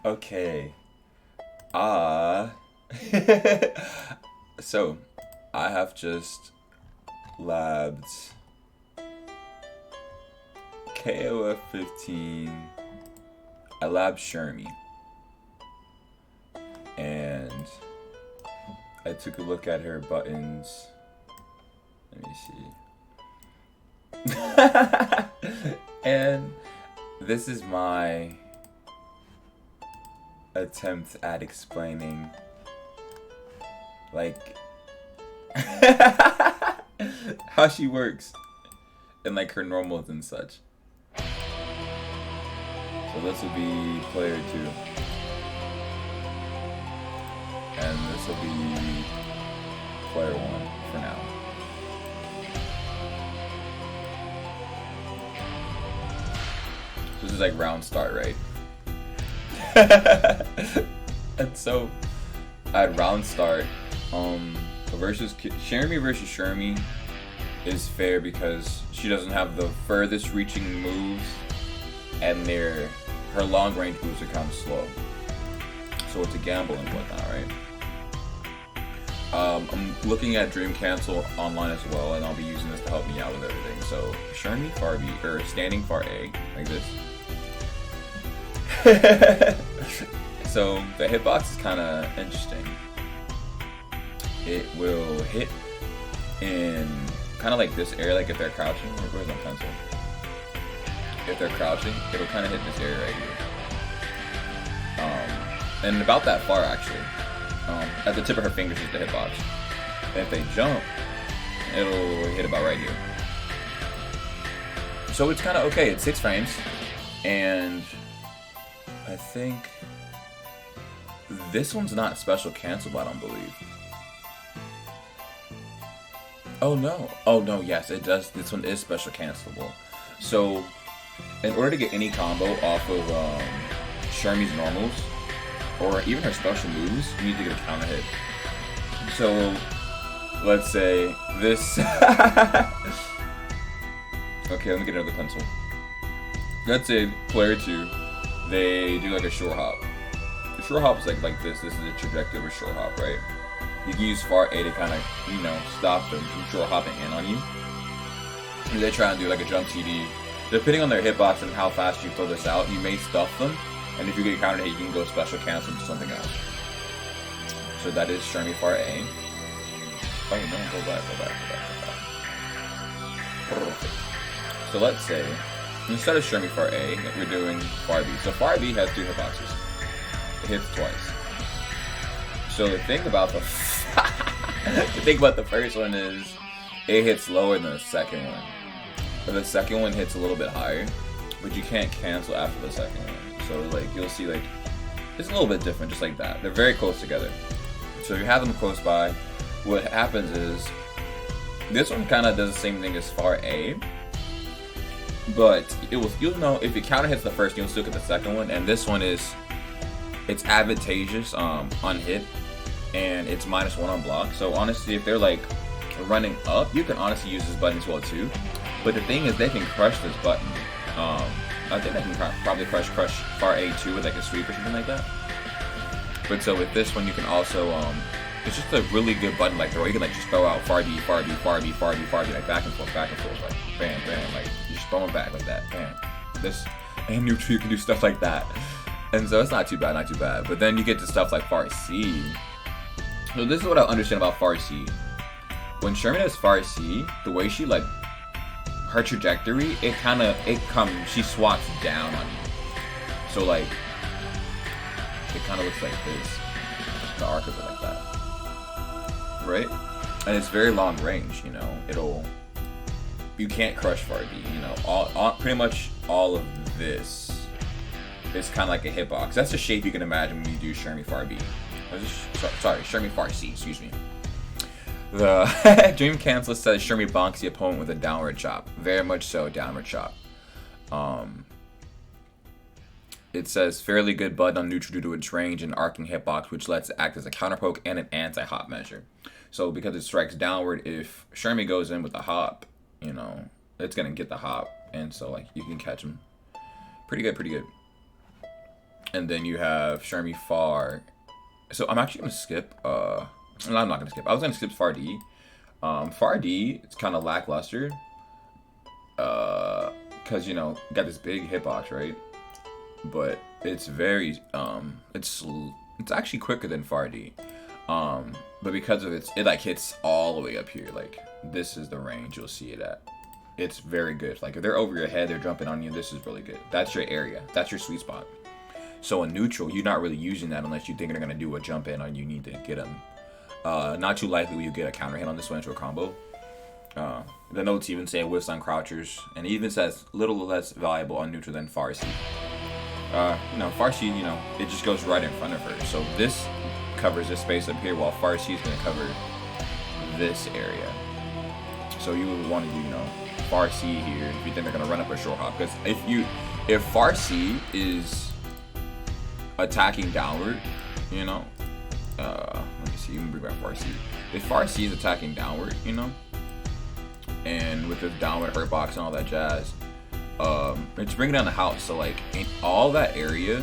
Okay. Uh so I have just labbed KOF15. I labbed Shermie and I took a look at her buttons. Let me see. And this is my attempt at explaining like how she works and like her normals and such. So this will be player 2. And this will be player 1 for now. This is like round start, right? And so at round start, versus Shermie versus Shermie is fair because she doesn't have the furthest reaching moves, and her long range moves are kind of slow. So it's a gamble and whatnot, right? I'm looking at Dream Cancel online as well, and I'll be using this to help me out with everything. So Shermie far B, or standing far A, like this. So the hitbox is kind of interesting. It will hit in kind of like this area, like if they're crouching. Where's my pencil? If they're crouching, it'll kind of hit this area right here. And about that far actually. At the tip of her fingers is the hitbox. And if they jump, it'll hit about right here. So it's kind of okay. It's 6 frames, and I think this one's not special cancelable, I don't believe. Oh no, yes, it does. This one is special cancelable. So, in order to get any combo off of Shermie's normals, or even her special moves, you need to get a counter hit. So, let's say this... Okay, let me get another pencil. Let's say player 2, they do like a short hop. The short hop is like this. This is the trajectory of a short hop, right? You can use far A to kind of, stop them from short hopping in on you. If they try and do like a jump TD, depending on their hitbox and how fast you throw this out, you may stuff them. And if you get counter hit, you can go special cancel to something else. So that is Shermie far A. Oh no, go back. Perfect. So let's say, instead of Shermie far A, we're doing far B. So far B has 2 hitboxes. It hits twice. So the thing about the first one is it hits lower than the second one. But the second one hits a little bit higher, but you can't cancel after the second one. So like you'll see like it's a little bit different, just like that. They're very close together. So if you have them close by, what happens is this one kind of does the same thing as far A, but you'll know if it counter hits the first, you'll still get the second one. And this one it's advantageous on hit, and it's -1 on block. So honestly, if they're like running up, you can honestly use this button as well too. But the thing is, they can crush this button. I think they can probably crush far A too with like a sweep or something like that. But so with this one, you can also it's just a really good button like throw. You can like just throw out far B, like back and forth, like bam, like you just throw them back like that, bam. This and you can do stuff like that. And so it's not too bad. But then you get to stuff like far C. So this is what I understand about far C. When Shermie does far C, the way she like her trajectory, she swats down on you. So like it kind of looks like this, the arc of it like that, right? And it's very long range. You can't crush far B. Pretty much all of this. It's kind of like a hitbox. That's the shape you can imagine when you do Shermie far B. Shermie far C, excuse me. The Dream Cancel says Shermie bonks the opponent with a downward chop. Very much so, downward chop. It says fairly good button on neutral due to its range and arcing hitbox, which lets it act as a counter poke and an anti-hop measure. So because it strikes downward, if Shermie goes in with a hop, it's gonna get the hop, and so like you can catch him. Pretty good. And then you have Shermie far. So I'm actually gonna skip. No, I'm not gonna skip. I was gonna skip far D. Far D, it's kind of lackluster. Cause you know, got this big hitbox, right? But it's very it's actually quicker than far D. But because of it like hits all the way up here. Like this is the range you'll see it at. It's very good. Like if they're over your head, they're jumping on you. This is really good. That's your area. That's your sweet spot. So in neutral, you're not really using that unless you think they're gonna do a jump in or you need to get them. Not too likely will you get a counter hit on this one into a combo. The notes even say whiffs on crouchers, and it even says little less valuable on neutral than far C. You know, far C, you know, it just goes right in front of her. So this covers this space up here, while far C is gonna cover this area. So you would want to do, you know, far C here if you think they're gonna run up a short hop. Because if far C is attacking downward, you know, let me see, you can bring back far C. If far C is attacking downward, you know, and with the downward hurt box and all that jazz, it's bringing down the house. So like in all that area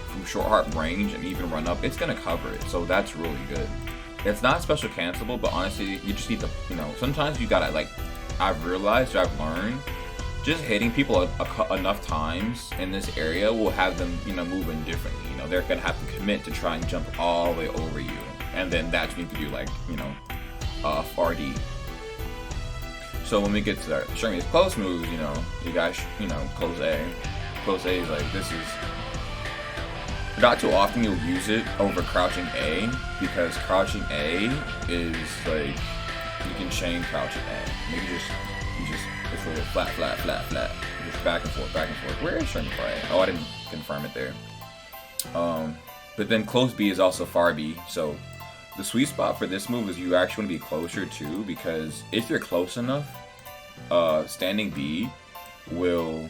from short hop range and even run up, it's gonna cover it. So that's really good. It's not special cancelable, but honestly, you just need to, you know, sometimes you gotta, like, I've realized, I've learned, just hitting people enough times in this area will have them, you know, moving differently. You know, they're gonna have to commit to try and jump all the way over you, and then that's when you can do, like, you know, far D. So when we get to our Shermie's close moves, you know, you guys, you know, close A. Close A is like, this is, not too often you'll use it over crouching A, because crouching A is like, you can chain crouching A. You just, it's really flat, flat, flat, flat. Just back and forth, back and forth. Where is Shermie far A? Oh, I didn't confirm it there. But then close B is also far B, so the sweet spot for this move is you actually want to be closer to, because if you're close enough, standing B will,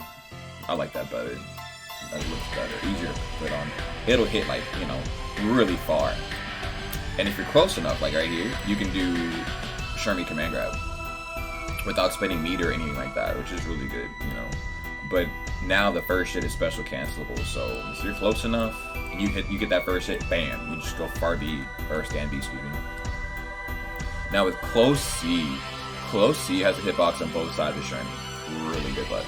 I like that better. That looks better, easier to put on. It'll hit like, you know, really far. And if you're close enough, like right here, you can do Shermie command grab without spending meter or anything like that, which is really good, you know. But now the first hit is special cancelable, so if you're close enough and you get that first hit, bam, you just go far B or stand B, excuse me. Now with close C has a hitbox on both sides of Shermie. Really good button.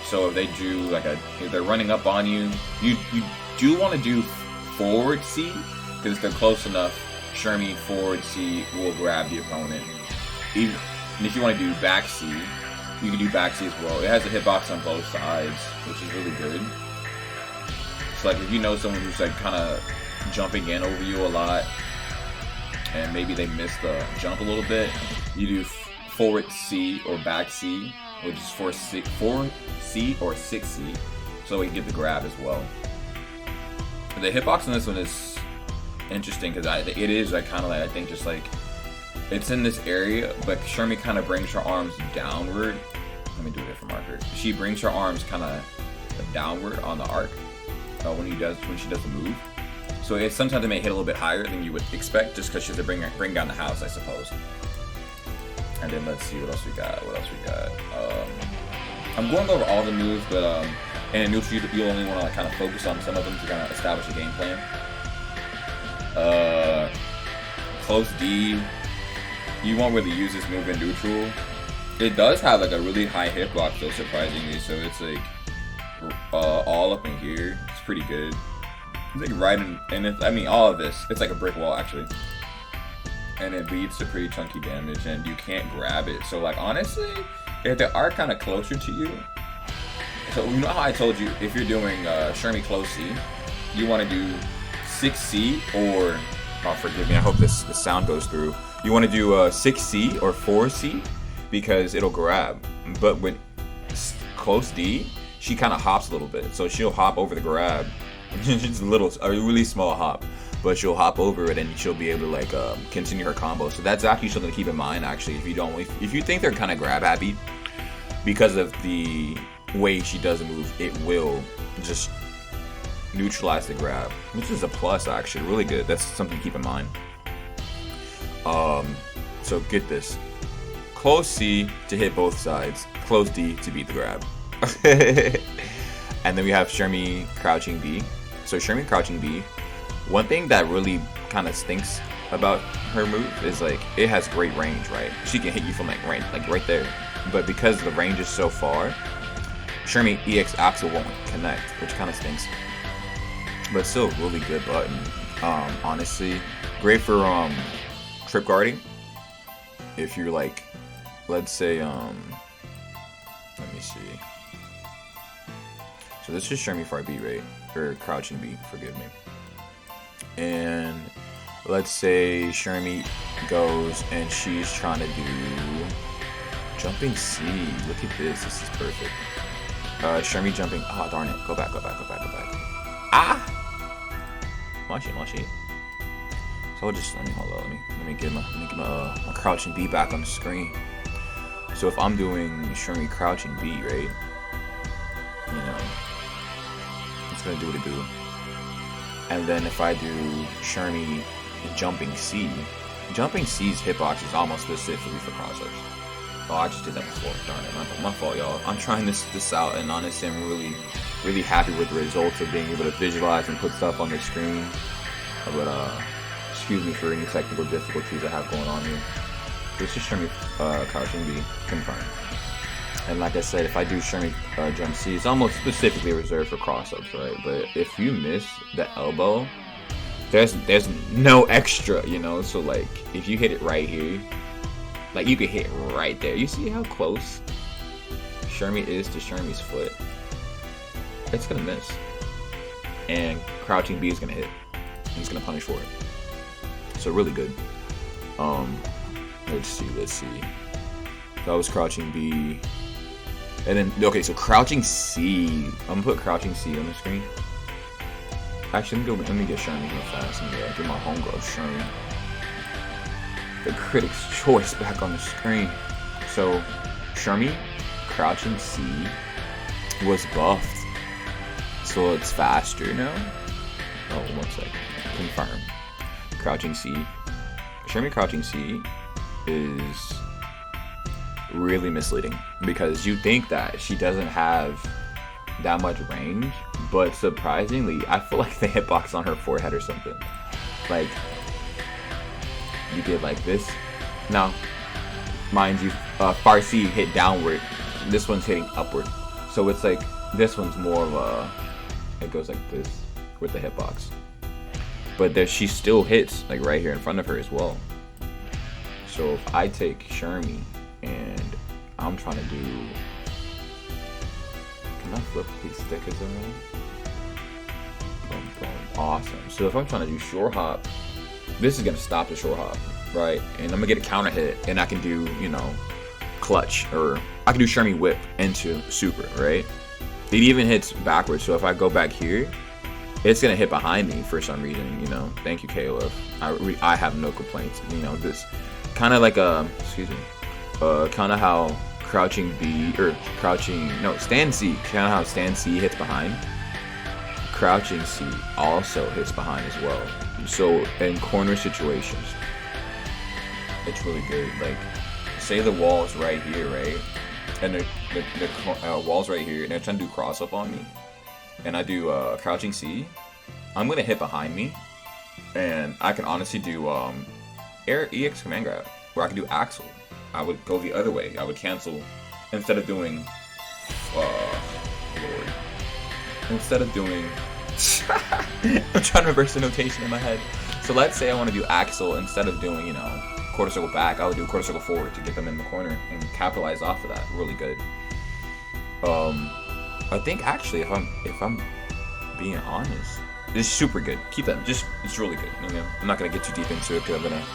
So if they do like if they're running up on you, you do want to do forward C, because if they're close enough, Shermie forward C will grab the opponent. And if you want to do back C, you can do back C as well. It has a hitbox on both sides, which is really good. So like if you know someone who's like kind of jumping in over you a lot, and maybe they miss the jump a little bit, you do forward C or back C, which is 4C or 6C, so we can get the grab as well. The hitbox on this one is interesting because it is like kind of like, I think just like it's in this area, but Shermie kind of brings her arms downward. Let me do a different marker. She brings her arms kind of downward on the arc when she does the move. So sometimes it may hit a little bit higher than you would expect, just because she has to bring down the house, I suppose. And then let's see what else we got. I'm going over all the moves, but and in neutral you'll only want to like kind of focus on some of them to kind of establish a game plan. Close D, you won't really use this move in neutral. It does have like a really high hitbox though, surprisingly. So it's like all up in here. It's pretty good. It's like right in, and I mean all of this. It's like a brick wall actually. And it leads to pretty chunky damage, and you can't grab it. So like honestly, if they are kind of closer to you, so you know how I told you if you're doing Shermie close C, you want to do 6C or, oh forgive me, I hope this sound goes through. You want to do 6C or 4C because it'll grab. But with close D, she kind of hops a little bit, so she'll hop over the grab. Just a really small hop. But she'll hop over it and she'll be able to like continue her combo. So that's actually something to keep in mind. Actually, if you think they're kind of grab happy because of the way she does the move, it will just neutralize the grab, which is a plus actually, really good. That's something to keep in mind. So get this: close C to hit both sides, close D to beat the grab, and then we have Shermie crouching B. So Shermie crouching B. One thing that really kind of stinks about her move is like it has great range, right? She can hit you from like right there. But because the range is so far, Shermie EX Axel won't connect, which kind of stinks. But still a really good button. Honestly, great for trip guarding. If you're like, let's say let me see. So this is Shermie far B, right? Or crouching B, forgive me. And let's say Shermie goes and she's trying to do jumping C. Look at this. This is perfect. Shermie jumping. Oh, darn it. Go back. Ah! Watch it. So I'll just, let me get my crouching B back on the screen. So if I'm doing Shermie crouching B, right? You know, it's gonna do what it do. And then if I do Shermie jumping C's hitbox is almost specifically for crossups. Oh, I just did that before. Darn it, my fault, y'all. I'm trying this out, and honestly, I'm really happy with the results of being able to visualize and put stuff on the screen. But excuse me for any technical difficulties I have going on here. This is Shermie crouching B, confirmed. And like I said, if I do Shermie jump C, it's almost specifically reserved for crossups, right? But if you miss the elbow, there's no extra, you know? So like, if you hit it right here, like you could hit right there. You see how close Shermie is to Shermie's foot? It's gonna miss. And crouching B is gonna hit. He's gonna punish for it. So really good. Let's see. That was crouching B. And then, okay, so crouching C. I'm gonna put crouching C on the screen. Actually, let me get Shermie real fast and get my homegirl Shermie. The critic's choice back on the screen. So, Shermie crouching C was buffed. So it's faster now. Oh, 1 second. Confirm. Crouching C. Shermie crouching C is really misleading because you think that she doesn't have that much range, but surprisingly, I feel like the hitbox on her forehead or something. Like, you did like this. Now, mind you, far C hit downward. This one's hitting upward. So it's like, this one's more of a, it goes like this with the hitbox. But there, she still hits like right here in front of her as well. So if I take Shermie and I'm trying to do, can I flip these stickers around? Boom, boom. Awesome. So if I'm trying to do short hop, this is gonna stop the short hop, right? And I'm gonna get a counter hit, and I can do, you know, clutch, or I can do Shermie whip into super, right? It even hits backwards. So if I go back here, it's gonna hit behind me for some reason, you know. Thank you, KOF. I have no complaints. You know, this kind of like kind of how crouching B or stand C, kind of how stand C hits behind. Crouching C also hits behind as well. So in corner situations, it's really good. Like, say the wall's right here, right? And the wall's right here, and they're trying to do cross up on me, and I do crouching C, I'm gonna hit behind me, and I can honestly do air EX command grab, where I can do Axel. I would go the other way. I would cancel instead of doing I'm trying to reverse the notation in my head. So let's say I want to do Axel instead of doing, you know, quarter circle back. I would do quarter circle forward to get them in the corner and capitalize off of that. Really good. I think actually, if I'm being honest, it's super good. Keep that. It's really good. You know, I'm not gonna get too deep into it because I'm gonna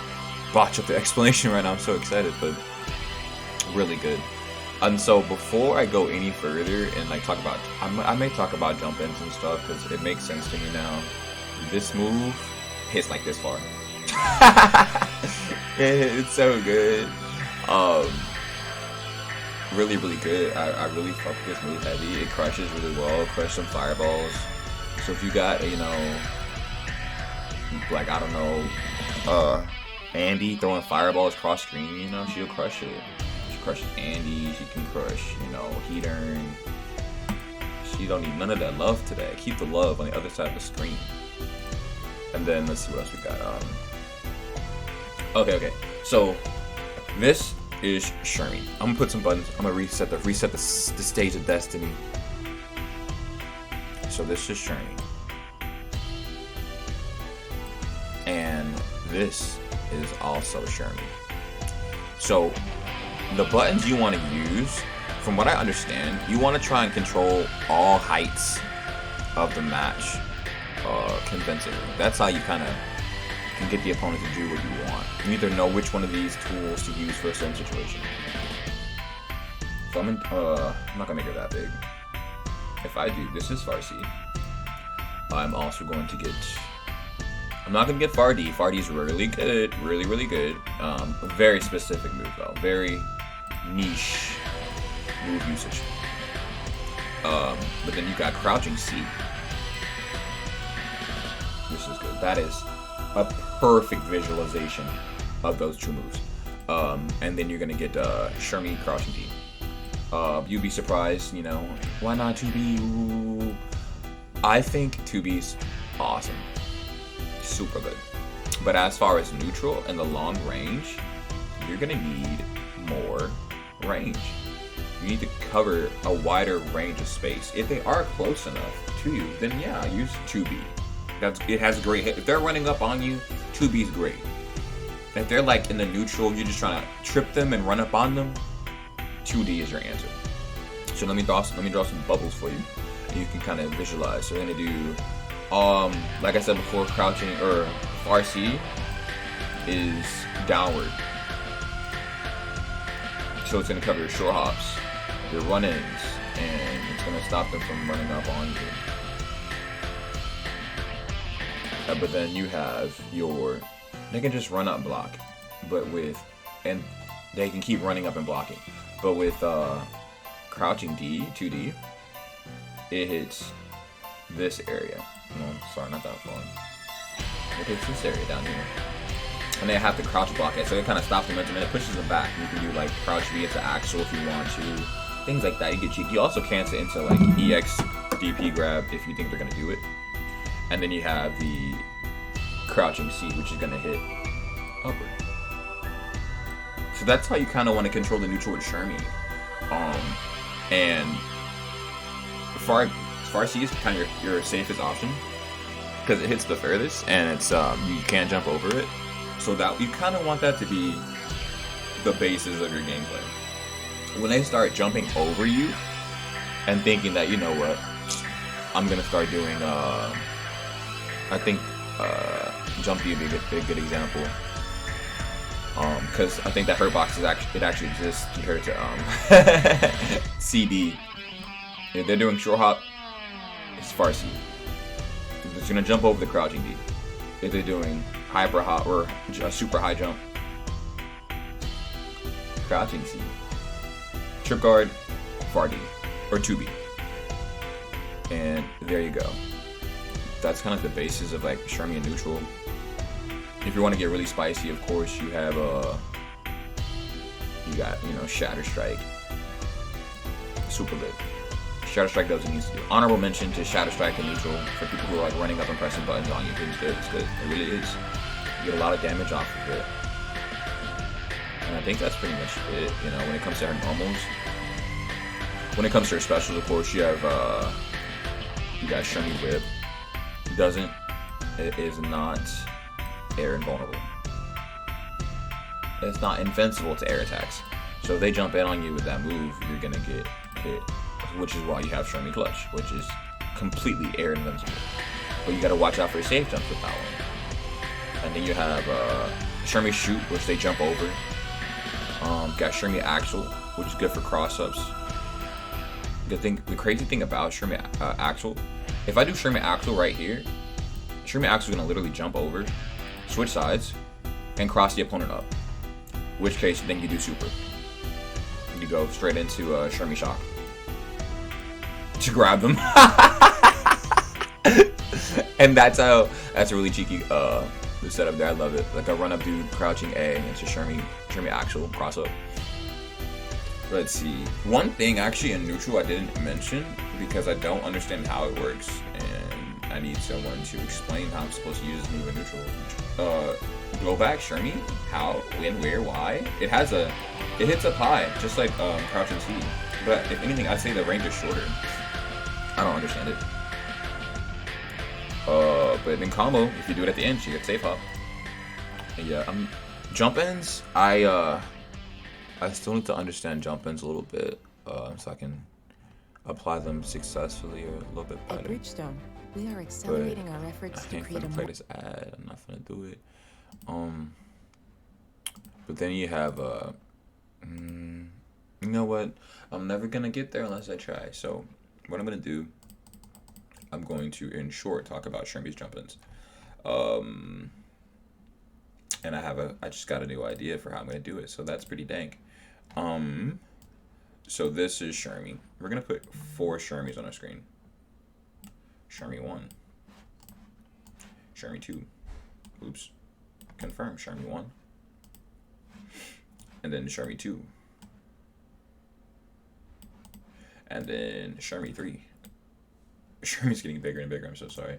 botch up the explanation right now. I'm so excited, but really good. And so before I go any further and like talk about, I may talk about jump ins and stuff because it makes sense to me now. This move hits like this far. It's so good. Really good. I really fuck with this move heavy. It crushes really well. Crush some fireballs. So if you got, you know, like, I don't know, Andy throwing fireballs cross screen, you know, she'll crush it. She crushes Andy. She can crush, you know, Heatern. You don't need none of that love today. Keep the love on the other side of the screen. And then let's see what else we got. Okay. So this is Shermie. I'm gonna put some buttons. I'm gonna reset the stage of destiny. So this is Shermie, and this is also Shermie. So the buttons you want to use, from what I understand, you want to try and control all heights of the match convincingly. That's how you kind of can get the opponent to do what you want. You either know which one of these tools to use for a certain situation. So I'm not gonna make it that big. If I do, this is far C. I'm also going to get. I'm not gonna get far D. Far D is really good, really good. Very specific move though, very niche move usage. But then you got crouching C. This is good. That is a perfect visualization of those two moves. And then you're gonna get Shermie crouching D. You'd be surprised, you know, why not 2B? Ooh. I think 2B's awesome. Super good. But as far as neutral and the long range, you're gonna need more range. You need to cover a wider range of space. If they are close enough to you, then yeah, use 2B. It has a great hit. If they're running up on you, 2B is great. If they're like in the neutral, you're just trying to trip them and run up on them, 2D is your answer. So let me draw some bubbles for you, and you can kind of visualize. So we're gonna do, like I said before, crouching or far C is downward. So it's gonna cover your short hops, your run-ins, and it's gonna stop them from running up on you. But then you have your, they can just run up and block, and they can keep running up and blocking. But with crouching D, 2D, it hits this area. No, sorry, not that one. It hits this area down here. And they have to crouch block it, so it kind of stops the momentum and it pushes them back. You can do like crouch V into actual if you want to. Things like that, you get cheeky. You also cancel into like EX DP grab if you think they're going to do it. And then you have the crouching C, which is going to hit upward. So that's how you kind of want to control the neutral with Shermie. And far C is kind of your safest option because it hits the furthest and it's you can't jump over it. So that you kind of want that to be the basis of your gameplay. When they start jumping over you and thinking that, you know what, I'm gonna start doing I think jump D would be a good example. Because I think that hurt box actually exists compared to CD. If they're doing short hop, it's far C. It's gonna jump over the crouching D. If they're doing hyper hop or a super high jump, crouching C. Trip guard, far D or 2B, and there you go. That's kind of the basis of like Shermie and neutral. If you want to get really spicy, of course, you have you got, you know, Shatter Strike. Super good. Shatter Strike does what it needs to do. Honorable mention to Shatter Strike and neutral for people who are like running up and pressing buttons on you. It's good. It's good. It really is. You get a lot of damage off of it. And I think that's pretty much it. You know, when it comes to her normals. When it comes to her specials, of course, you have you got Shermie Whip. It is not air invulnerable. It's not invincible to air attacks. So if they jump in on you with that move, you're gonna get hit. Which is why you have Shermie Clutch, which is completely air invincible. But you gotta watch out for safe jumps with that one. And then you have Shermie Shoot, which they jump over. Got Shermie Axle, which is good for cross-ups. The crazy thing about Shermie Axle, if I do Shermie Axle right here, Shermie Axle is gonna literally jump over, switch sides, and cross the opponent up. In which case, then you do super. You go straight into Shermie Shock to grab them. And that's a really cheeky the setup there. I love it. Like a run up dude crouching A into Shermie Axle cross up. Let's see. One thing actually in neutral I didn't mention because I don't understand how it works, and I need someone to explain how I'm supposed to use this move in neutral. Blowback, Shermie? How? When? Where? Why? It hits up high, just like crouch and C. But if anything, I'd say the range is shorter. I don't understand it. But in combo, if you do it at the end, you get safe hop. Yeah, jump ends. I still need to understand jump ends a little bit, so I can apply them successfully or a little bit better. At Bridgestone, we are accelerating our efforts to create a play this ad. I'm not gonna do it. But then you have you know what? I'm never gonna get there unless I try. So what I'm gonna do, I'm going to, in short, talk about Shermie's jump ins. And I just got a new idea for how I'm gonna do it. So that's pretty dank. So this is Shermie. We're gonna put 4 Shermies on our screen. Shermie 1. Shermie 2. Oops. Confirm. Shermie 1. And then Shermie 2. And then Shermie 3. Shermie's getting bigger and bigger. I'm so sorry.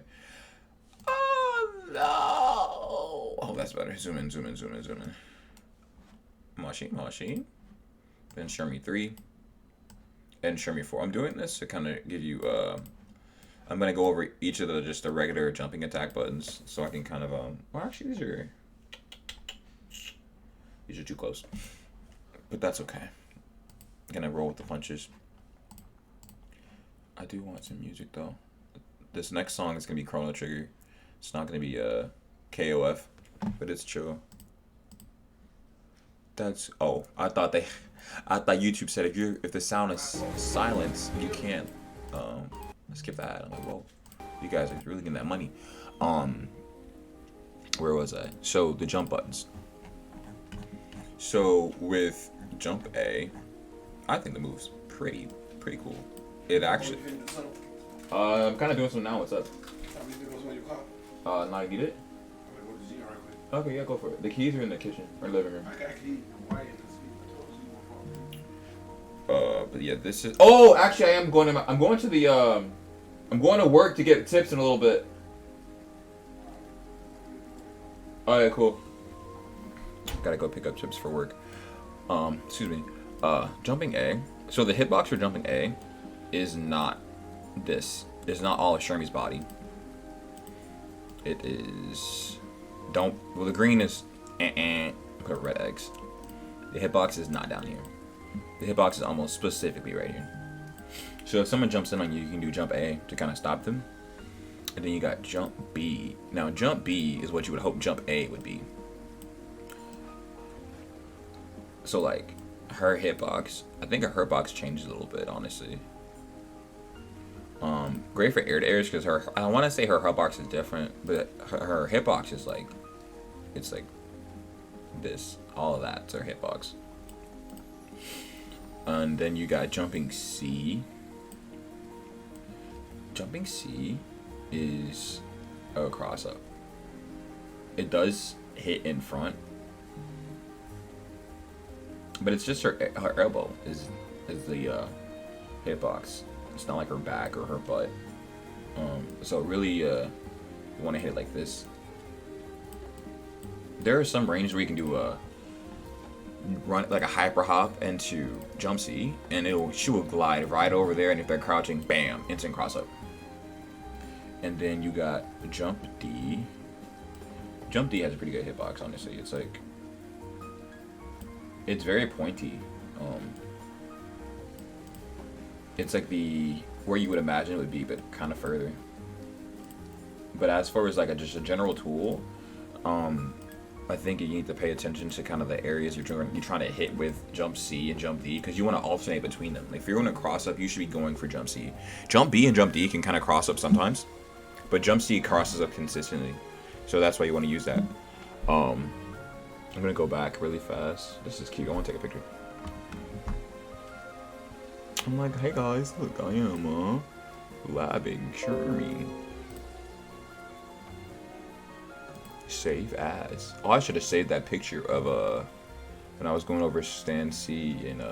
Oh no! Oh, that's better. Zoom in, zoom in, zoom in, zoom in. Machine. Then Shermie 3. And Shermie 4. I'm doing this to kind of give you, I'm going to go over each of the regular jumping attack buttons so I can kind of, well, actually, these are too close. But that's okay. I'm going to roll with the punches. I do want some music, though. This next song is going to be Chrono Trigger. It's not going to be, KOF, but it's chill. I thought YouTube said if the sound is silence, you can't skip the ad. I'm like, whoa, you guys are really getting that money. Where was I? So the jump buttons. So with jump A, I think the move's pretty cool. It actually. I'm kind of doing something now. What's up? Not get it. Okay, yeah, go for it. The keys are in the kitchen or living room. I got keys. But yeah, this is. Oh, actually, I'm going to the. I'm going to work to get tips in a little bit. Oh yeah, cool. Gotta go pick up tips for work. Excuse me. Jumping A. So the hitbox for jumping A is not this. It's not all of Shermie's body. It is. Well, the green is put red eggs. The hitbox is not down here. The hitbox is almost specifically right here. So if someone jumps in on you, you can do jump A to kind of stop them. And then you got jump B. Now jump B is what you would hope jump A would be. So like her hitbox, I think her hitbox changes a little bit, honestly. Great for air to airs because I want to say her hitbox is different, but her hitbox is like, it's like this, all of that's her hitbox. And then you got jumping C. Jumping C is a cross up. It does hit in front, but it's just her elbow is the hitbox. It's not like her back or her butt. So really, you want to hit it like this. There are some ranges where you can do a run like a hyper hop into jump C, and she will glide right over there. And if they're crouching, bam, instant cross up. And then you got jump D. Jump D has a pretty good hitbox, honestly. It's like, it's very pointy. It's like where you would imagine it would be, but kind of further. But as far as like just a general tool, I think you need to pay attention to kind of the areas you're trying to hit with jump C and jump D, because you want to alternate between them. Like if you're going to cross up, you should be going for jump C. Jump B and jump D can kind of cross up sometimes, but jump C crosses up consistently. So that's why you want to use that. I'm going to go back really fast. This is cute. I want to take a picture. I'm like, hey guys, look, I am labbing Shermie. Save as. Oh, I should have saved that picture of when I was going over stand C in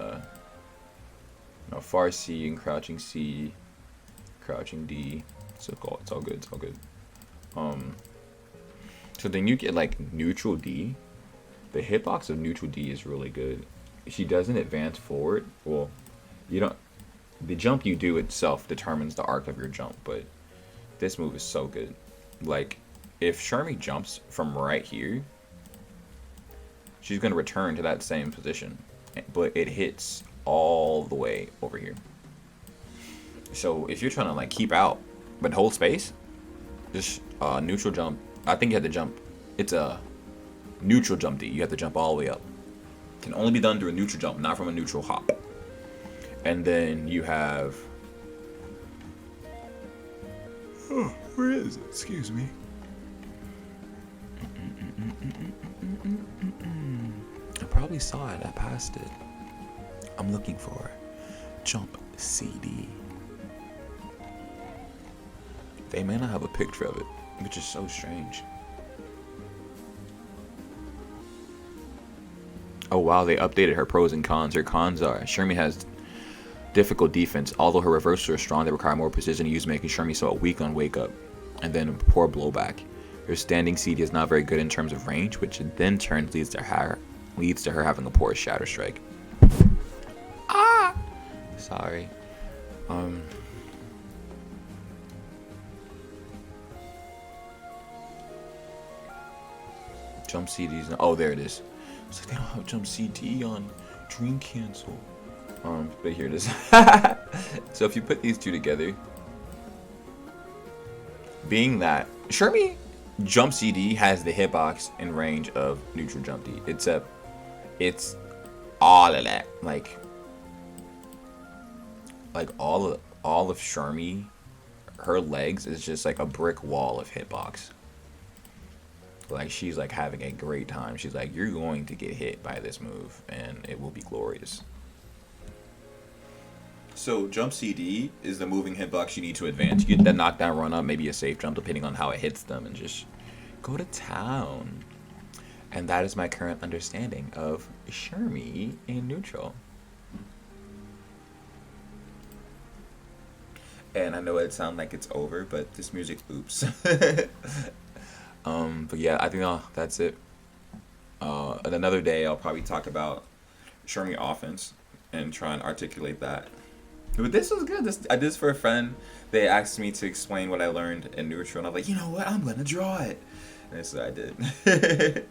No, far C and crouching C, crouching D. So it's all good. It's all good. So then you get like neutral D. The hitbox of neutral D is really good. She doesn't advance forward. Well, you don't. The jump you do itself determines the arc of your jump, but this move is so good. Like, if Shermie jumps from right here, she's gonna return to that same position, but it hits all the way over here. So if you're trying to like keep out but hold space, just neutral jump. I think you have to jump. It's a neutral jump D. You have to jump all the way up. Can only be done through a neutral jump, not from a neutral hop. And then you have. Oh, where is it? Excuse me. I probably saw it. I passed it. I'm looking for jump CD. They may not have a picture of it, which is so strange. Oh wow, they updated her pros and cons. Her cons are Shermie has difficult defense, although her reversals are strong. They require more precision to use, making Shermie somewhat weak on wake up, and then poor blowback. Her standing CD is not very good in terms of range, which in then turn leads to her having a poor shatter strike. Ah, sorry. Jump CDs. Oh, there it is. It's like they don't have jump CD on Dream Cancel. But here it is. So if you put these two together, being that Shermie jump CD has the hitbox and range of neutral jump D. It's all of that. Like all of Shermie, her legs is just like a brick wall of hitbox. Like, she's like having a great time. She's like, you're going to get hit by this move and it will be glorious. So jump CD is the moving hitbox you need to advance. You get that knockdown run up, maybe a safe jump depending on how it hits them, and just go to town. And that is my current understanding of Shermie in neutral. And I know it sounds like it's over, but this music oops. But yeah, I think that's it. And another day I'll probably talk about Shermie offense and try and articulate that. But this was good. I did this for a friend. They asked me to explain what I learned in neutral, and I'm like, you know what? I'm gonna draw it. And so I did.